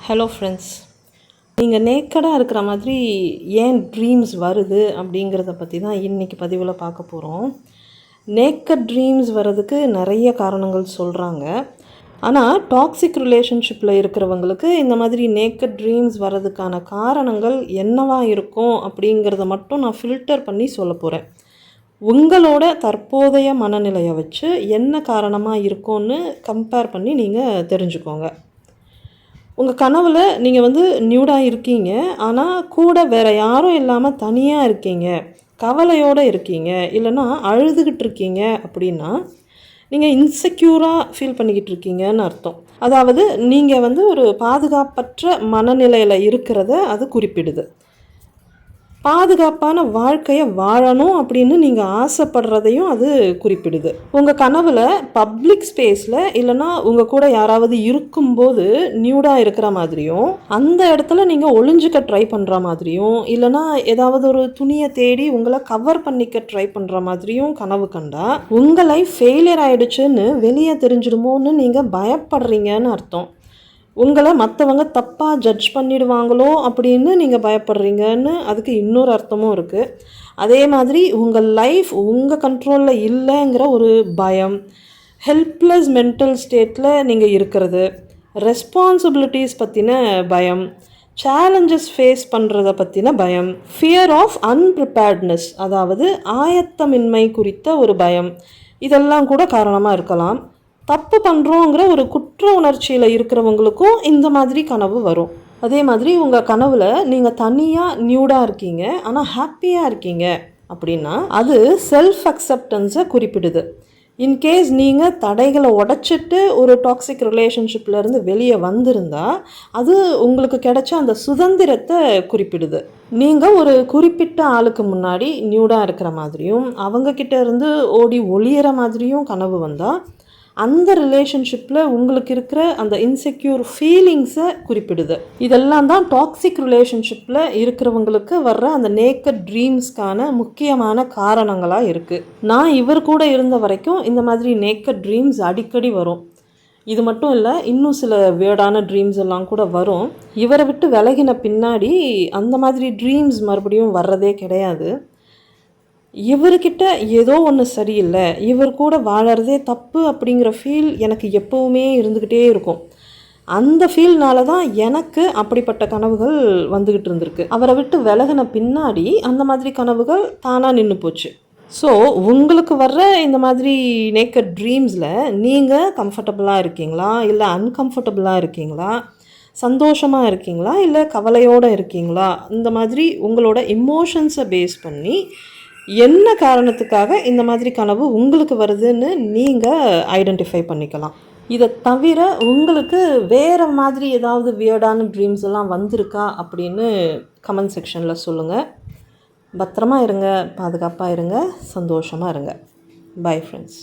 Hello friends, நீங்கள் நேக்கடாக இருக்கிற மாதிரி ஏன் ட்ரீம்ஸ் வருது அப்படிங்கிறத பற்றி தான் இன்றைக்கி பதிவில் பார்க்க போகிறோம். நேக்கட் ட்ரீம்ஸ் வர்றதுக்கு நிறைய காரணங்கள் சொல்கிறாங்க. ஆனால் டாக்ஸிக் ரிலேஷன்ஷிப்பில் இருக்கிறவங்களுக்கு இந்த மாதிரி நேக்கட் ட்ரீம்ஸ் வர்றதுக்கான காரணங்கள் என்னவாக இருக்கும் அப்படிங்கிறத மட்டும் நான் ஃபில்டர் பண்ணி சொல்ல போகிறேன். உங்களோட தற்போதைய மனநிலையை வச்சு என்ன காரணமாக இருக்கும்னு கம்பேர் பண்ணி நீங்கள் தெரிஞ்சுக்கோங்க. உங்கள் கனவில் நீங்கள் நியூடாக இருக்கீங்க, ஆனால் கூட வேறு யாரும் இல்லாமல் தனியாக இருக்கீங்க, கவலையோடு இருக்கீங்க, இல்லைன்னா அழுதுகிட்டு இருக்கீங்க அப்படின்னா நீங்கள் இன்செக்யூராக ஃபீல் பண்ணிக்கிட்டு இருக்கீங்கன்னு அர்த்தம். அதாவது நீங்கள் ஒரு பாதுகாப்பற்ற மனநிலையில் இருக்கிறத அது குறிப்பிடுது. பாதுகாப்பான வாழ்க்கையை வாழணும் அப்படின்னு நீங்கள் ஆசைப்படுறதையும் அது குறிப்பிடுது. உங்கள் கனவில் பப்ளிக் ஸ்பேஸில் இல்லைன்னா உங்கள் கூட யாராவது இருக்கும்போது நியூடாக இருக்கிற மாதிரியும், அந்த இடத்துல நீங்கள் ஒளிஞ்சிக்க ட்ரை பண்ணுற மாதிரியும், இல்லைனா ஏதாவது ஒரு துணியை தேடி உங்களை கவர் பண்ணிக்க ட்ரை பண்ணுற மாதிரியும் கனவு கண்டா உங்கள் லைஃப் ஃபெயிலியர் ஆகிடுச்சுன்னு வெளியே தெரிஞ்சிடுமோன்னு நீங்கள் பயப்படுறீங்கன்னு அர்த்தம். உங்களை மற்றவங்க தப்பாக ஜட்ஜ் பண்ணிடுவாங்களோ அப்படின்னு நீங்கள் பயப்படுறீங்கன்னு அதுக்கு இன்னொரு அர்த்தமும் இருக்குது. அதே மாதிரி உங்கள் லைஃப் உங்கள் கண்ட்ரோலில் இல்லைங்கிற ஒரு பயம், ஹெல்ப்லெஸ் மென்டல் ஸ்டேட்டில் நீங்கள் இருக்கிறது, ரெஸ்பான்சிபிலிட்டிஸ் பற்றின பயம், சேலஞ்சஸ் ஃபேஸ் பண்ணுறத பற்றின பயம், ஃபியர் ஆஃப் அன்ப்ரிப்பேர்ட்னஸ் அதாவது ஆயத்தமின்மை குறித்த ஒரு பயம், இதெல்லாம் கூட காரணமாக இருக்கலாம். தப்பு பண்ணுறோங்கிற ஒரு குற்ற உணர்ச்சியில் இருக்கிறவங்களுக்கும் இந்த மாதிரி கனவு வரும். அதே மாதிரி உங்கள் கனவில் நீங்கள் தனியாக நியூடாக இருக்கீங்க, ஆனால் ஹாப்பியாக இருக்கீங்க அப்படின்னா அது செல்ஃப் அக்செப்டன்ஸை குறிப்பிடுது. இன்கேஸ் நீங்கள் தடைகளை உடைச்சிட்டு ஒரு டாக்ஸிக் ரிலேஷன்ஷிப்லேருந்து வெளியே வந்திருந்தால் அது உங்களுக்கு கிடைச்ச அந்த சுதந்திரத்தை குறிப்பிடுது. நீங்கள் ஒரு குறிப்பிட்ட ஆளுக்கு முன்னாடி நியூடாக இருக்கிற மாதிரியும் அவங்கக்கிட்ட இருந்து ஓடி ஒளியிற மாதிரியும் கனவு வந்தால் அந்த ரிலேஷன்ஷிப்பில் உங்களுக்கு இருக்கிற அந்த இன்செக்யூர் ஃபீலிங்ஸை குறிப்பிடுது. இதெல்லாம் தான் டாக்ஸிக் ரிலேஷன்ஷிப்பில் இருக்கிறவங்களுக்கு வர்ற அந்த நேக்கட் ட்ரீம்ஸ்க்கான முக்கியமான காரணங்களாக இருக்குது. நான் இவர் கூட இருந்த வரைக்கும் இந்த மாதிரி நேக்கட் ட்ரீம்ஸ் அடிக்கடி வரும். இது மட்டும் இல்லை, இன்னும் சில வேர்டான ட்ரீம்ஸ் எல்லாம் கூட வரும். இவரை விட்டு விலகின பின்னாடி அந்த மாதிரி ட்ரீம்ஸ் மறுபடியும் வர்றதே கிடையாது. இவர்கிட்ட ஏதோ ஒன்று சரியில்லை, இவர் கூட வாழறதே தப்பு அப்படிங்கிற ஃபீல் எனக்கு எப்போவுமே இருந்துக்கிட்டே இருக்கும். அந்த ஃபீல்னால தான் எனக்கு அப்படிப்பட்ட கனவுகள் வந்துக்கிட்டு இருந்திருக்கு. அவரை விட்டு விலகின பின்னாடி அந்த மாதிரி கனவுகள் தானாக நின்று போச்சு. ஸோ உங்களுக்கு வர்ற இந்த மாதிரி நேக்கட் ட்ரீம்ஸில் நீங்கள் கம்ஃபர்டபுளாக இருக்கீங்களா, இல்லை அன்கம்ஃபர்டபுளாக இருக்கீங்களா, சந்தோஷமாக இருக்கீங்களா, இல்லை கவலையோடு இருக்கீங்களா, இந்த மாதிரி உங்களோட எமோஷன்ஸை பேஸ் பண்ணி என்ன காரணத்துக்காக இந்த மாதிரி கனவு உங்களுக்கு வருதுன்னு நீங்கள் ஐடென்டிஃபை பண்ணிக்கலாம். இதை தவிர உங்களுக்கு வேறு மாதிரி ஏதாவது வியர்டான ட்ரீம்ஸ் எல்லாம் வந்திருக்கா அப்படின்னு கமெண்ட் செக்ஷனில் சொல்லுங்கள். பத்திரமா இருங்க, பாதுகாப்பாக இருங்க, சந்தோஷமாக இருங்க. Bye friends.